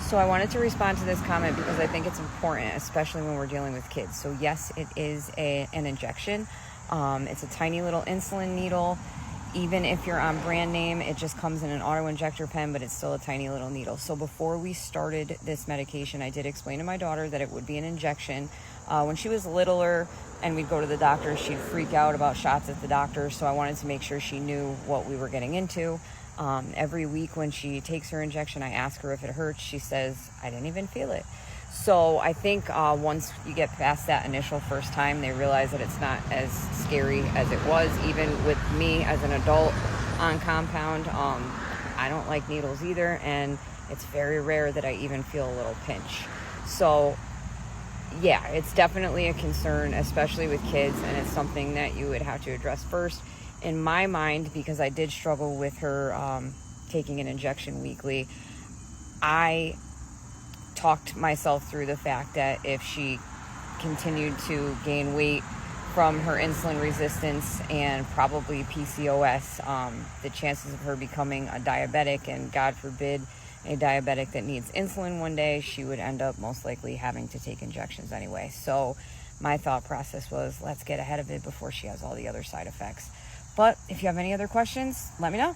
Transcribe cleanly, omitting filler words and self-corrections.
So I wanted to respond to this comment because I think it's important, especially when we're dealing with kids. So yes, it is an injection. It's a tiny little insulin needle. Even if you're on brand name, it just comes in an auto injector pen, but it's still a tiny little needle. So before we started this medication, I did explain to my daughter that it would be an injection. When she was littler and we'd go to the doctor, she'd freak out about shots at the doctor. So I wanted to make sure she knew what we were getting into. Every week when she takes her injection, I ask her if it hurts. She says, I didn't even feel it. So I think once you get past that initial first time, they realize that it's not as scary as it was. Even with me as an adult on compound, I don't like needles either, and it's very rare that I even feel a little pinch. So yeah, it's definitely a concern, especially with kids, and it's something that you would have to address first. In my mind, because I did struggle with her taking an injection weekly, I talked myself through the fact that if she continued to gain weight from her insulin resistance and probably PCOS, the chances of her becoming a diabetic, and God forbid a diabetic that needs insulin one day, she would end up most likely having to take injections anyway. So my thought process was, let's get ahead of it before she has all the other side effects. But if you have any other questions, let me know.